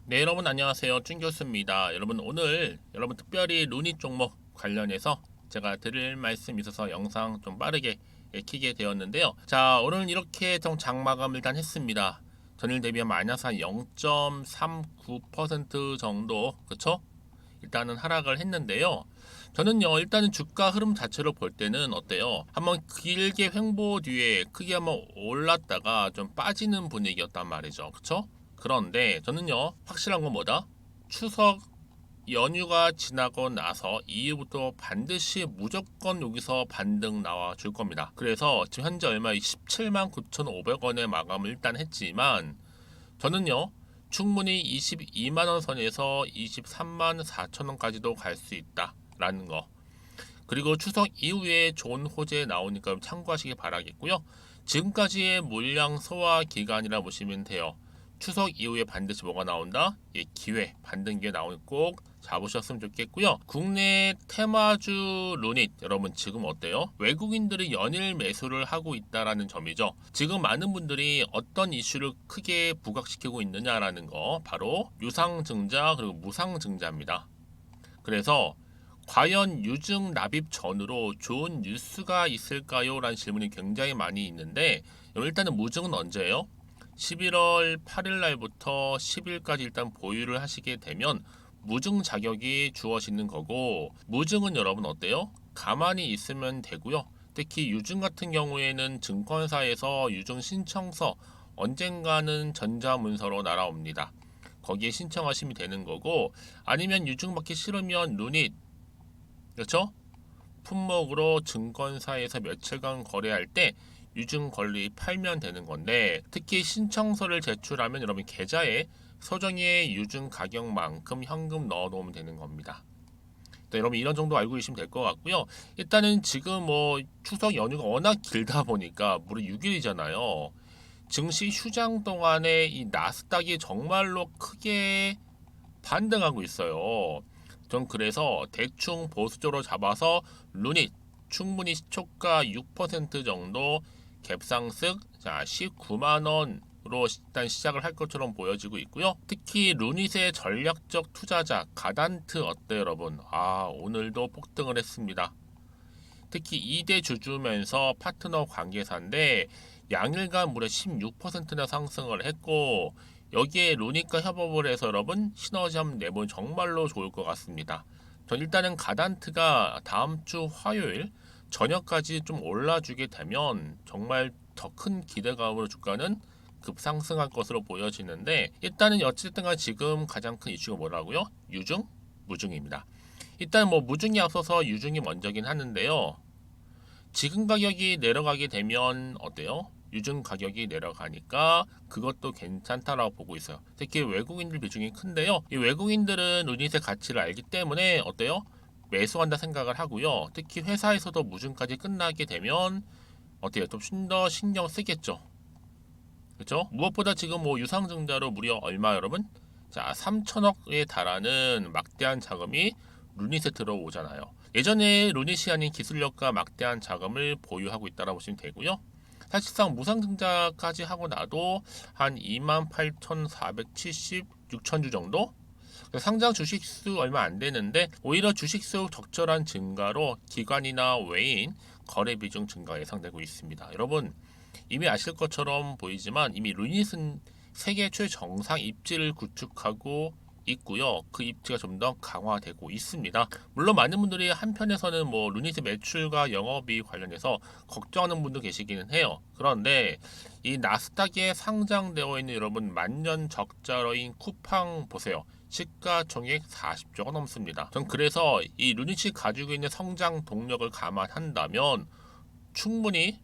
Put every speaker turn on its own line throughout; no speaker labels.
네, 여러분 안녕하세요. 준 교수입니다. 여러분 오늘 특별히 루니 종목 관련해서 제가 드릴 말씀이 있어서 영상 좀 빠르게 켜게 되었는데요. 자, 오늘 이렇게 좀 장마감을 일단 했습니다. 전일 대비 마이너스 한 0.39% 정도, 그쵸? 일단은 하락을 했는데요. 저는요, 일단은 주가 흐름 자체로 볼 때는 어때요? 한번 길게 횡보 뒤에 크게 한번 올랐다가 좀 빠지는 분위기였단 말이죠. 그쵸? 그런데 저는요, 확실한 건 뭐다? 추석 연휴가 지나고 나서 이후부터 반드시 무조건 여기서 반등 나와 줄 겁니다. 그래서 지금 현재 얼마 17만 9,500원에 마감을 일단 했지만 저는요, 충분히 22만 원 선에서 23만 4천 원까지도 갈 수 있다라는 거. 그리고 추석 이후에 좋은 호재 나오니까 참고하시기 바라겠고요. 지금까지의 물량 소화 기간이라 보시면 돼요. 추석 이후에 반드시 뭐가 나온다? 예, 기회, 반등 기회 나오니 꼭 잡으셨으면 좋겠고요. 국내 테마주 루닛 여러분 지금 어때요? 외국인들이 연일 매수를 하고 있다라는 점이죠. 지금 많은 분들이 어떤 이슈를 크게 부각시키고 있느냐라는 거 바로 유상증자 그리고 무상증자입니다. 그래서 과연 유증 납입 전후로 좋은 뉴스가 있을까요? 라는 질문이 굉장히 많이 있는데 일단은 무증은 언제예요? 11월 8일 날부터 10일까지 일단 보유를 하시게 되면 무증 자격이 주어지는 거고 무증은 여러분 어때요? 가만히 있으면 되고요. 특히 유증 같은 경우에는 증권사에서 유증 신청서 언젠가는 전자문서로 날아옵니다. 거기에 신청하시면 되는 거고 아니면 유증 받기 싫으면 루닛 그렇죠? 품목으로 증권사에서 며칠간 거래할 때 유증 권리 팔면 되는 건데 특히 신청서를 제출하면 여러분 계좌에 소정의 유증 가격만큼 현금 넣어 놓으면 되는 겁니다. 여러분 이런 정도 알고 계시면 될 것 같고요. 일단은 지금 뭐 추석 연휴가 워낙 길다 보니까 무려 6일이잖아요. 증시 휴장 동안에 이 나스닥이 정말로 크게 반등하고 있어요. 전 그래서 대충 보수적으로 잡아서 루닛 충분히 시초가 6% 정도 갭상승 자 19만 원으로 일단 시작을 할 것처럼 보여지고 있고요. 특히 루닛의 전략적 투자자 가단트 어때요, 여러분? 오늘도 폭등을 했습니다. 특히 2대 주주면서 파트너 관계사인데 양일간 무려 16%나 상승을 했고 여기에 루닛과 협업을 해서 여러분 시너지 한번 내보면 정말로 좋을 것 같습니다. 전 일단은 가단트가 다음 주 화요일 저녁까지 좀 올라주게 되면 정말 더 큰 기대감으로 주가는 급상승할 것으로 보여지는데 일단은 어쨌든 간 지금 가장 큰 이슈가 뭐라고요? 유증? 무증입니다. 일단 뭐 무증이 앞서서 유증이 먼저긴 하는데요. 지금 가격이 내려가게 되면 어때요? 유증 가격이 내려가니까 그것도 괜찮다라고 보고 있어요. 특히 외국인들 비중이 큰데요. 이 외국인들은 루닛의 가치를 알기 때문에 어때요? 매수한다 생각을 하고요. 특히 회사에서도 무증까지 끝나게 되면 어때요? 좀 더 신경 쓰겠죠. 그렇죠? 무엇보다 지금 뭐 유상증자로 무려 얼마 여러분? 자, 3천억에 달하는 막대한 자금이 루닛에 들어오잖아요. 예전에 루닛이 아닌 기술력과 막대한 자금을 보유하고 있다고 보시면 되고요. 사실상 무상증자까지 하고 나도 한 28,476천 주 정도? 상장 주식수 얼마 안 되는데 오히려 주식수 적절한 증가로 기관이나 외인 거래 비중 증가 예상되고 있습니다. 여러분 이미 아실 것처럼 보이지만 이미 루닛은 세계 최정상 입지를 구축하고 있고요. 그 입지가 좀 더 강화되고 있습니다. 물론 많은 분들이 한편에서는 뭐 루닛의 매출과 영업이익 관련해서 걱정하는 분도 계시기는 해요. 그런데 이 나스닥에 상장되어 있는 여러분 만년 적자러인 쿠팡 보세요. 시가총액 40조가 넘습니다. 전 그래서 이 루닛이 가지고 있는 성장 동력을 감안한다면 충분히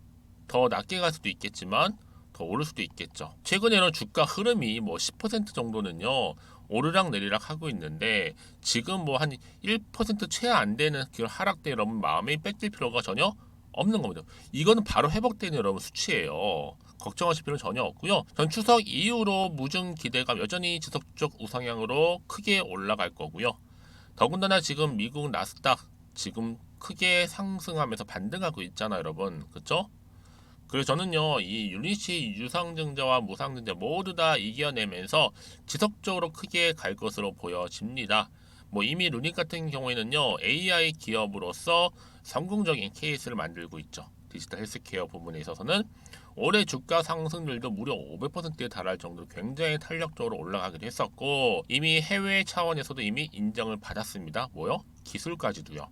더 낮게 갈 수도 있겠지만 더 오를 수도 있겠죠. 최근에 이런 주가 흐름이 뭐 10% 정도는요 오르락 내리락 하고 있는데 지금 뭐 한 1%채 안 되는 그 하락대 여러분 마음이 뺏길 필요가 전혀 없는 겁니다. 이거는 바로 회복되는 여러분 수치예요. 걱정하실 필요는 전혀 없고요. 전 추석 이후로 무증 기대감 여전히 지속적 우상향으로 크게 올라갈 거고요. 더군다나 지금 미국 나스닥 지금 크게 상승하면서 반등하고 있잖아요, 여러분. 그렇죠? 그래서 저는요, 이 유닛이 유상증자와 무상증자 모두 다 이겨내면서 지속적으로 크게 갈 것으로 보여집니다. 뭐 이미 루닛 같은 경우에는요, AI 기업으로서 성공적인 케이스를 만들고 있죠. 디지털 헬스케어 부분에 있어서는 올해 주가 상승률도 무려 500%에 달할 정도로 굉장히 탄력적으로 올라가기도 했었고, 이미 해외 차원에서도 이미 인정을 받았습니다. 뭐요? 기술까지도요.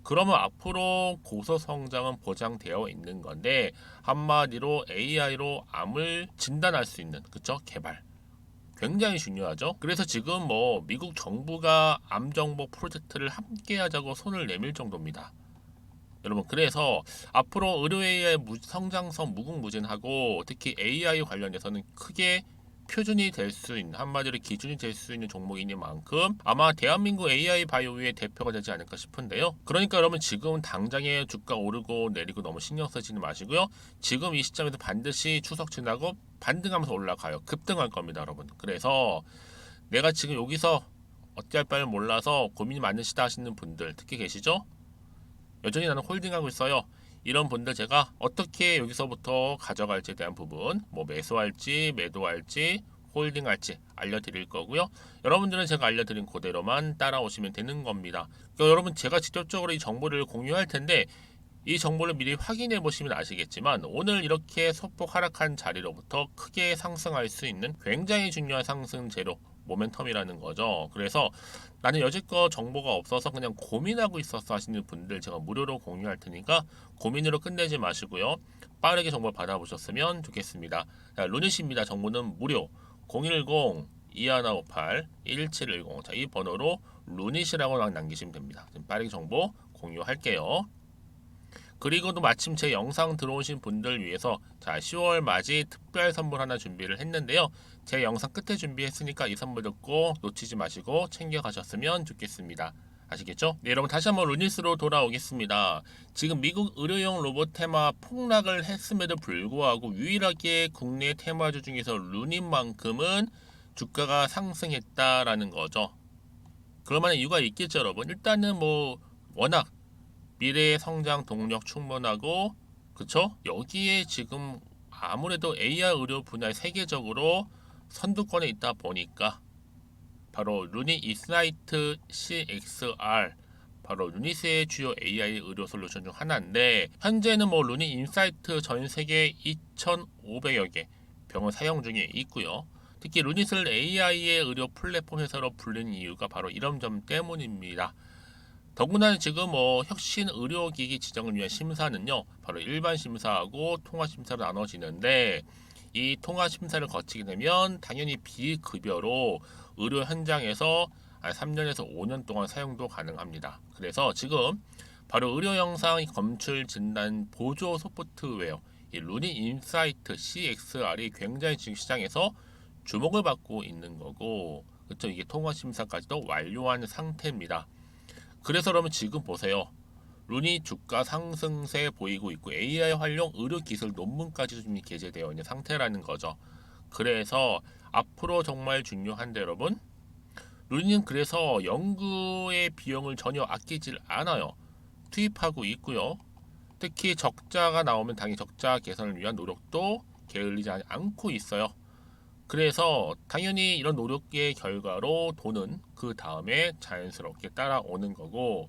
그러면 앞으로 고소 성장은 보장되어 있는 건데, 한마디로 AI로 암을 진단할 수 있는, 그쵸? 개발. 굉장히 중요하죠. 그래서 지금 뭐 미국 정부가 암 정보 프로젝트를 함께 하자고 손을 내밀 정도입니다. 여러분, 그래서 앞으로 의료 AI의 성장성 무궁무진하고, 특히 AI 관련해서는 크게 표준이 될 수 있는, 한마디로 기준이 될 수 있는 종목인 만큼 아마 대한민국 AI 바이오의 대표가 되지 않을까 싶은데요. 그러니까 여러분, 지금 당장에 주가 오르고 내리고 너무 신경 쓰지는 마시고요. 지금 이 시점에서 반드시 추석 지나고 반등하면서 올라가요. 급등할 겁니다, 여러분. 그래서 내가 지금 여기서 어찌할 바를 몰라서 고민이 많으시다 하시는 분들 특히 계시죠? 여전히 나는 홀딩하고 있어요. 이런 분들 제가 어떻게 여기서부터 가져갈지에 대한 부분, 뭐 매수할지 매도할지 홀딩할지 알려드릴 거고요. 여러분들은 제가 알려드린 그대로만 따라오시면 되는 겁니다. 그러니까 여러분, 제가 직접적으로 이 정보를 공유할 텐데 이 정보를 미리 확인해 보시면 아시겠지만, 오늘 이렇게 소폭 하락한 자리로부터 크게 상승할 수 있는 굉장히 중요한 상승 재료 모멘텀이라는 거죠. 그래서 나는 여지껏 정보가 없어서 그냥 고민하고 있었어 하시는 분들 제가 무료로 공유할 테니까 고민으로 끝내지 마시고요. 빠르게 정보 받아보셨으면 좋겠습니다. 자, 루닛입니다. 정보는 무료. 010-2158-1710. 자, 이 번호로 루닛이라고 남기시면 됩니다. 지금 빠르게 정보 공유할게요. 그리고도 마침 제 영상 들어오신 분들 위해서 자, 10월 맞이 특별 선물 하나 준비를 했는데요. 제 영상 끝에 준비했으니까 이 선물 듣고 놓치지 마시고 챙겨가셨으면 좋겠습니다. 아시겠죠? 네, 여러분, 다시 한번 루닛으로 돌아오겠습니다. 지금 미국 의료용 로봇 테마 폭락을 했음에도 불구하고 유일하게 국내 테마주 중에서 루닛만큼은 주가가 상승했다라는 거죠. 그럴 만한 이유가 있겠죠, 여러분. 일단은 뭐 워낙 미래의 성장 동력 충분하고, 그쵸? 여기에 지금 아무래도 AI 의료 분야에 세계적으로 선두권에 있다 보니까 바로 루닛 인사이트 CXR, 바로 루닛의 주요 AI 의료 솔루션 중 하나인데, 현재는 뭐 루닛 인사이트 전 세계 2,500여 개 병원 사용 중에 있고요. 특히 루닛을 AI의 의료 플랫폼 회사로 불리는 이유가 바로 이런 점 때문입니다. 더구나 지금 뭐 혁신 의료기기 지정을 위한 심사는요, 바로 일반 심사하고 통합 심사로 나눠지는데, 이 통합 심사를 거치게 되면 당연히 비급여로 의료 현장에서 3년에서 5년 동안 사용도 가능합니다. 그래서 지금 바로 의료 영상 검출 진단 보조 소프트웨어 이 루닛 인사이트 CXR이 굉장히 지금 시장에서 주목을 받고 있는 거고, 그렇죠? 이게 통합 심사까지도 완료한 상태입니다. 그래서 그러면 지금 보세요. 루닛 주가 상승세 보이고 있고 AI 활용 의료기술 논문까지 좀 게재되어 있는 상태라는 거죠. 그래서 앞으로 정말 중요한데 여러분, 루닛은 그래서 연구의 비용을 전혀 아끼질 않아요. 투입하고 있고요. 특히 적자가 나오면 당연히 적자 개선을 위한 노력도 게을리지 않고 있어요. 그래서 당연히 이런 노력의 결과로 돈은 그 다음에 자연스럽게 따라오는 거고,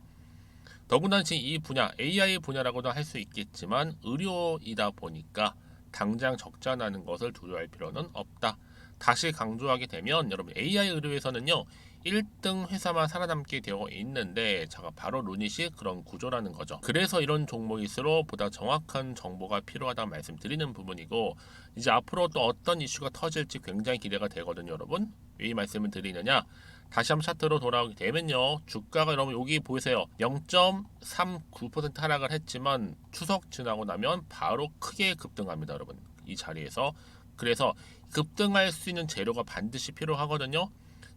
더구나 지금 이 분야 AI 분야라고도 할 수 있겠지만 의료이다 보니까 당장 적자 나는 것을 두려워할 필요는 없다. 다시 강조하게 되면 여러분, AI 의료에서는요 1등 회사만 살아남게 되어 있는데 제가 바로 루닛이 그런 구조라는 거죠. 그래서 이런 종목일수록 보다 정확한 정보가 필요하다고 말씀드리는 부분이고, 이제 앞으로 또 어떤 이슈가 터질지 굉장히 기대가 되거든요. 여러분, 왜 이 말씀을 드리느냐, 다시 한번 차트로 돌아오게 되면요, 주가가 여러분 여기 보이세요, 0.39% 하락을 했지만 추석 지나고 나면 바로 크게 급등합니다. 여러분, 이 자리에서. 그래서 급등할 수 있는 재료가 반드시 필요하거든요.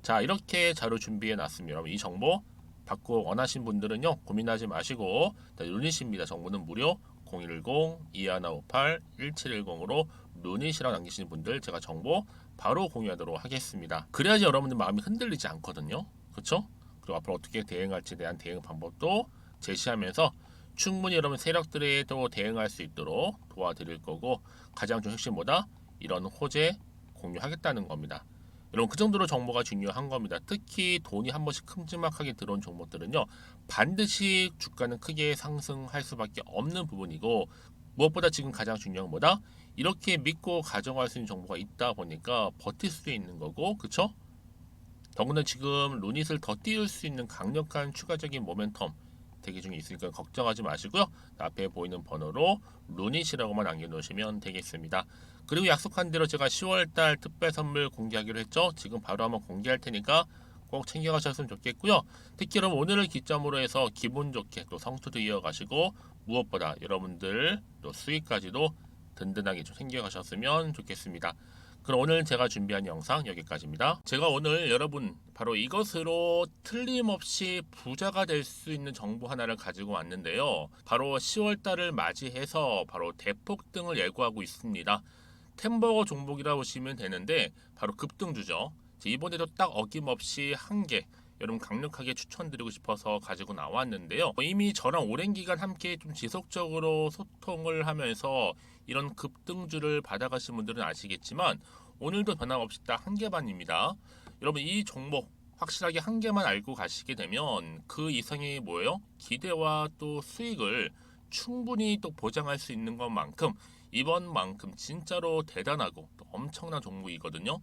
자, 이렇게 자료 준비해 놨습니다. 여러분, 이 정보 받고 원하신 분들은요 고민하지 마시고 루닛입니다. 정보는 무료. 010-2158-1710으로 루닛이라고 남기시는 분들 제가 정보 바로 공유하도록 하겠습니다. 그래야지 여러분들 마음이 흔들리지 않거든요. 그렇죠? 그리고 앞으로 어떻게 대응할지에 대한 대응 방법도 제시하면서 충분히 여러분 세력들에도 대응할 수 있도록 도와드릴 거고, 가장 좀 핵심 뭐다? 이런 호재 공유하겠다는 겁니다. 여러분 그 정도로 정보가 중요한 겁니다. 특히 돈이 한 번씩 큼지막하게 들어온 종목들은요, 반드시 주가는 크게 상승할 수밖에 없는 부분이고, 무엇보다 지금 가장 중요한 건 뭐다? 이렇게 믿고 가져갈 수 있는 정보가 있다 보니까 버틸 수 있는 거고, 그쵸? 더구나 지금 루닛을 더 띄울 수 있는 강력한 추가적인 모멘텀 대기 중에 있으니까 걱정하지 마시고요. 앞에 보이는 번호로 루닛이라고만 남겨놓으시면 되겠습니다. 그리고 약속한 대로 제가 10월달 특별 선물 공개하기로 했죠. 지금 바로 한번 공개할 테니까 꼭 챙겨가셨으면 좋겠고요. 특히 여러분 오늘을 기점으로 해서 기분 좋게 또 성투도 이어가시고, 무엇보다 여러분들 또 수익까지도 든든하게 좀 챙겨가셨으면 좋겠습니다. 그럼 오늘 제가 준비한 영상 여기까지입니다. 제가 오늘 여러분 바로 이것으로 틀림없이 부자가 될 수 있는 정보 하나를 가지고 왔는데요. 바로 10월달을 맞이해서 바로 대폭등을 예고하고 있습니다. 템버거 종목이라 보시면 되는데 바로 급등주죠. 이번에도 딱 어김없이 한 개 여러분 강력하게 추천드리고 싶어서 가지고 나왔는데요. 이미 저랑 오랜 기간 함께 좀 지속적으로 소통을 하면서 이런 급등주를 받아가신 분들은 아시겠지만, 오늘도 변함없이 딱 한 개만입니다. 여러분 이 종목 확실하게 한 개만 알고 가시게 되면 그 이상의 뭐예요? 기대와 또 수익을 충분히 또 보장할 수 있는 것만큼, 이번만큼 진짜로 대단하고 또 엄청난 종목이거든요.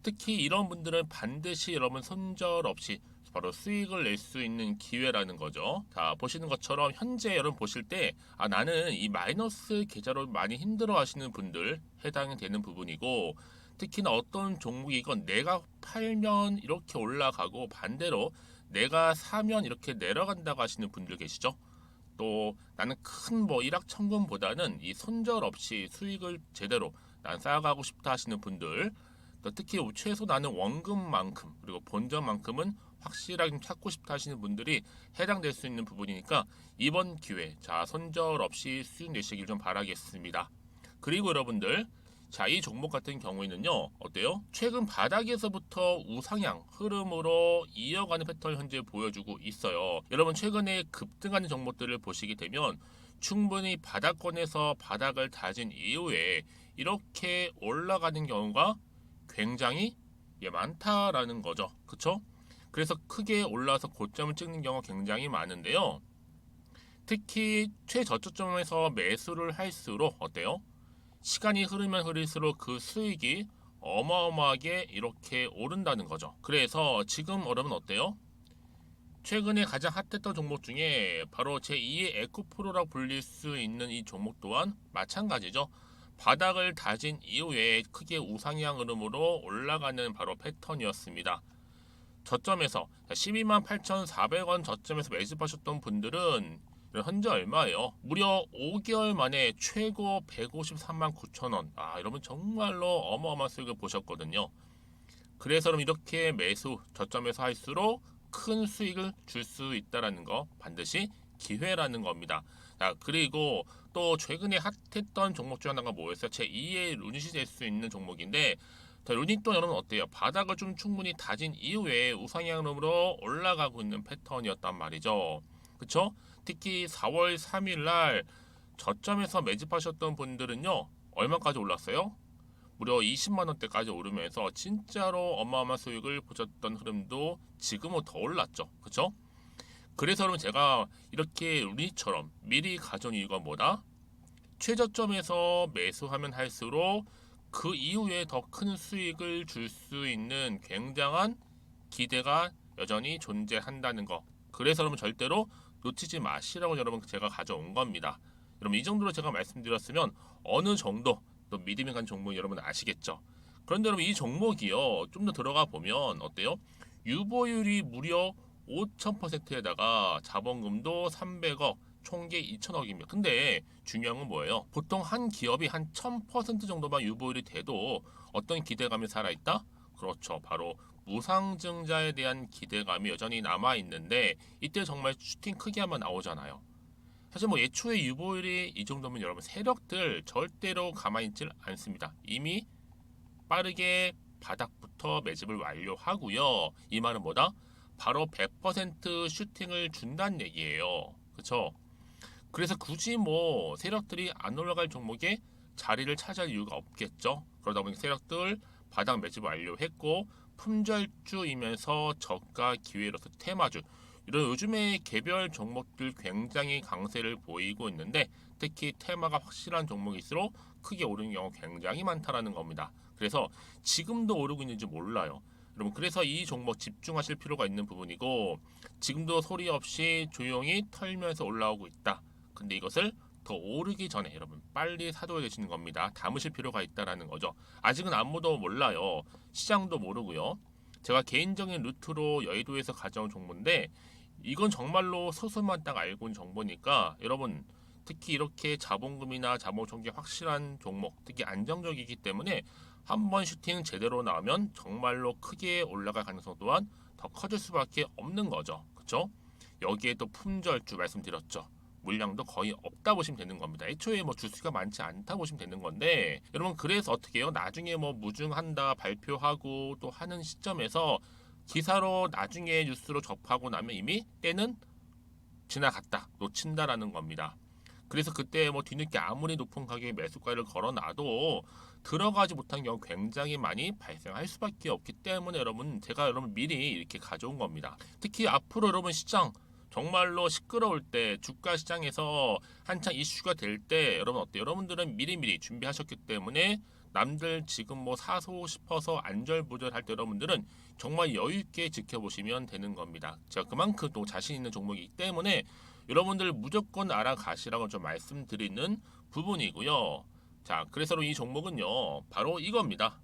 특히 이런 분들은 반드시 여러분 손절 없이 바로 수익을 낼 수 있는 기회라는 거죠. 자, 보시는 것처럼 현재 여러분 보실 때 나는 이 마이너스 계좌로 많이 힘들어 하시는 분들 해당이 되는 부분이고, 특히나 어떤 종목이건 내가 팔면 이렇게 올라가고 반대로 내가 사면 이렇게 내려간다고 하시는 분들 계시죠. 또 나는 큰 뭐 일확천금보다는 이 손절 없이 수익을 제대로 난 쌓아가고 싶다 하시는 분들, 또 특히 최소 나는 원금만큼 그리고 본전만큼은 확실하게 좀 찾고 싶다 하시는 분들이 해당될 수 있는 부분이니까 이번 기회 자 손절 없이 수익 내시길 좀 바라겠습니다. 그리고 여러분들, 자, 이 종목 같은 경우에는요, 어때요? 최근 바닥에서부터 우상향 흐름으로 이어가는 패턴을 현재 보여주고 있어요. 여러분 최근에 급등하는 종목들을 보시게 되면 충분히 바닥권에서 바닥을 다진 이후에 이렇게 올라가는 경우가 굉장히 많다라는 거죠. 그쵸? 그래서 크게 올라서 고점을 찍는 경우가 굉장히 많은데요. 특히 최저점에서 매수를 할수록 어때요? 시간이 흐르면 흐를수록 그 수익이 어마어마하게 이렇게 오른다는 거죠. 그래서 지금 여러분 어때요? 최근에 가장 핫했던 종목 중에 바로 제2의 에코프로라고 불릴 수 있는 이 종목 또한 마찬가지죠. 바닥을 다진 이후에 크게 우상향 흐름으로 올라가는 바로 패턴이었습니다. 저점에서 128,400원 저점에서 매집하셨던 분들은 현재 얼마예요? 무려 5개월 만에 최고 153만 9천원. 여러분 정말로 어마어마한 수익을 보셨거든요. 그래서 여러분 이렇게 매수 저점에서 할수록 큰 수익을 줄 수 있다는 거 반드시 기회라는 겁니다. 자, 그리고 또 최근에 핫했던 종목 중 하나가 뭐였어요? 제2의 루닛이 될 수 있는 종목인데, 자, 루닛도 여러분 어때요? 바닥을 좀 충분히 다진 이후에 우상향으로 올라가고 있는 패턴이었단 말이죠. 그쵸? 특히 4월 3일 날 저점에서 매집하셨던 분들은요, 얼마까지 올랐어요? 무려 20만 원대까지 오르면서 진짜로 어마어마한 수익을 보셨던 흐름도 지금은 더 올랐죠. 그쵸? 그래서 여러분 제가 이렇게 루닛처럼 미리 가져온 이유가 뭐다? 최저점에서 매수하면 할수록 그 이후에 더 큰 수익을 줄 수 있는 굉장한 기대가 여전히 존재한다는 거. 그래서 여러분 절대로 놓치지 마시라고 여러분 제가 가져온 겁니다. 여러분 이 정도로 제가 말씀드렸으면 어느 정도 또 믿음이 간 종목 여러분 아시겠죠? 그런데 여러분 이 종목이요, 좀 더 들어가 보면 어때요? 유보율이 무려 5,000%에다가 자본금도 300억, 총계 2천억입니다. 근데 중요한 건 뭐예요? 보통 한 기업이 한 1000% 정도만 유보율이 돼도 어떤 기대감이 살아있다? 그렇죠. 바로 무상증자에 대한 기대감이 여전히 남아있는데, 이때 정말 슈팅 크게 한번 나오잖아요. 사실 뭐 예초에 유보율이 이 정도면 여러분 세력들 절대로 가만히 있질 않습니다. 이미 빠르게 바닥부터 매집을 완료하고요. 이 말은 뭐다? 바로 100% 슈팅을 준다는 얘기예요. 그쵸? 그래서 굳이 뭐 세력들이 안 올라갈 종목에 자리를 차지할 이유가 없겠죠. 그러다 보니 세력들 바닥 매집 완료했고 품절주이면서 저가 기회로서 테마주 이런 요즘에 개별 종목들 굉장히 강세를 보이고 있는데 특히 테마가 확실한 종목일수록 크게 오르는 경우 굉장히 많다라는 겁니다. 그래서 지금도 오르고 있는지 몰라요. 여러분 그래서 이 종목 집중하실 필요가 있는 부분이고 지금도 소리 없이 조용히 털면서 올라오고 있다. 근데 이것을 더 오르기 전에 여러분 빨리 사둬야 되시는 겁니다. 담으실 필요가 있다라는 거죠. 아직은 아무도 몰라요. 시장도 모르고요. 제가 개인적인 루트로 여의도에서 가져온 정보인데 이건 정말로 소수만 딱 알고 있는 정보니까 여러분 특히 이렇게 자본금이나 자본총계 확실한 종목 특히 안정적이기 때문에 한번 슈팅 제대로 나오면 정말로 크게 올라갈 가능성 또한 더 커질 수밖에 없는 거죠. 그렇죠? 여기에 또 품절주 말씀드렸죠. 물량도 거의 없다 보시면 되는 겁니다. 애초에 뭐 주수가 많지 않다 보시면 되는 건데 여러분 그래서 어떻게 해요? 나중에 뭐 무증한다 발표하고 또 하는 시점에서 기사로 나중에 뉴스로 접하고 나면 이미 때는 지나갔다 놓친다라는 겁니다. 그래서 그때 뭐 뒤늦게 아무리 높은 가격에 매수가를 걸어놔도 들어가지 못한 경우 굉장히 많이 발생할 수밖에 없기 때문에 여러분 제가 여러분 미리 이렇게 가져온 겁니다. 특히 앞으로 여러분 시장 정말로 시끄러울 때 주가 시장에서 한창 이슈가 될 때 여러분 어때요? 여러분들은 미리미리 준비하셨기 때문에 남들 지금 뭐 사고 싶어서 안절부절할 때 여러분들은 정말 여유 있게 지켜보시면 되는 겁니다. 제가 그만큼 또 자신 있는 종목이기 때문에 여러분들 무조건 알아가시라고 좀 말씀드리는 부분이고요. 자, 그래서 이 종목은요, 바로 이겁니다.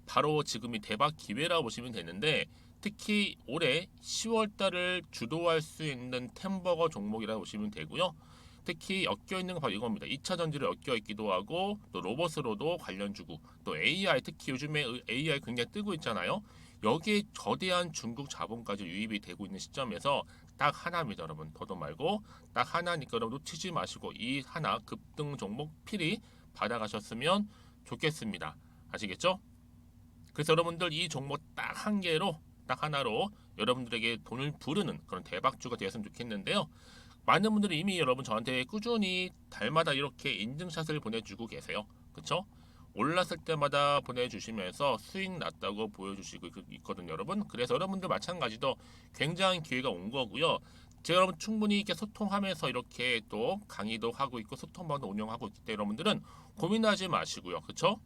바로 지금이 대박 기회라고 보시면 되는데 특히 올해 10월 달을 주도할 수 있는 템버거 종목이라고 보시면 되고요. 특히 엮여 있는 건 바로 이겁니다. 2차 전지를 엮여 있기도 하고 또 로봇으로도 관련 주고 또 AI 특히 요즘에 AI 굉장히 뜨고 있잖아요. 여기에 거대한 중국 자본까지 유입이 되고 있는 시점에서 딱 하나입니다, 여러분. 더도 말고 딱 하나니까 여러분 놓치지 마시고 이 하나 급등 종목 필히 받아가셨으면 좋겠습니다. 아시겠죠? 그래서 여러분들 이 종목 딱 한 개로 딱 하나로 여러분들에게 돈을 부르는 그런 대박주가 되었으면 좋겠는데요. 많은 분들이 이미 여러분 저한테 꾸준히 달마다 이렇게 인증샷을 보내주고 계세요. 그쵸? 올랐을 때마다 보내주시면서 수익 났다고 보여주시고 있거든요, 여러분. 그래서 여러분들 마찬가지도 굉장한 기회가 온 거고요. 제가 여러분 충분히 이렇게 소통하면서 이렇게 또 강의도 하고 있고 소통방도 운영하고 있기 때문에 여러분들은 고민하지 마시고요. 그쵸?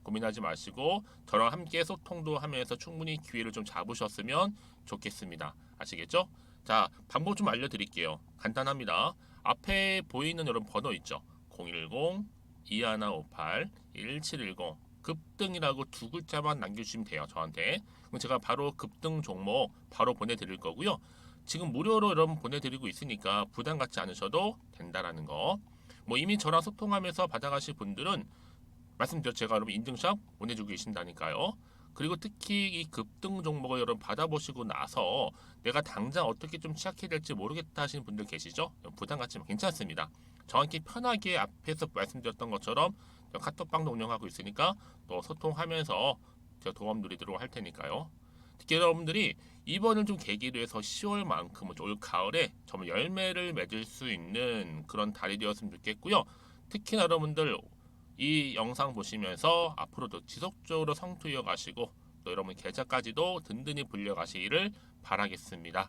고민하지 마시고 저랑 함께 소통도 하면서 충분히 기회를 좀 잡으셨으면 좋겠습니다. 아시겠죠? 자, 방법 좀 알려드릴게요. 간단합니다. 앞에 보이는 여러분 번호 있죠? 010-2158-1710 급등이라고 두 글자만 남겨주시면 돼요. 저한테. 그럼 제가 바로 급등 종목 바로 보내드릴 거고요. 지금 무료로 여러분 보내드리고 있으니까 부담 갖지 않으셔도 된다라는 거. 뭐 이미 저랑 소통하면서 받아가실 분들은 말씀드렸죠. 제가 여러분 인증샷 보내주고 계신다니까요. 그리고 특히 이 급등 종목을 여러분 받아보시고 나서 내가 당장 어떻게 좀 시작해야 될지 모르겠다 하시는 분들 계시죠? 부담 갖지만 괜찮습니다. 정확히 편하게 앞에서 말씀드렸던 것처럼 카톡방도 운영하고 있으니까 또 소통하면서 제가 도움 드리도록 할 테니까요. 특히 여러분들이 이번을 좀 계기로 해서 10월만큼은 올 가을에 정말 열매를 맺을 수 있는 그런 달이 되었으면 좋겠고요. 특히나 여러분들 이 영상 보시면서 앞으로도 지속적으로 성투 이어가시고 또 여러분 계좌까지도 든든히 불려가시기를 바라겠습니다.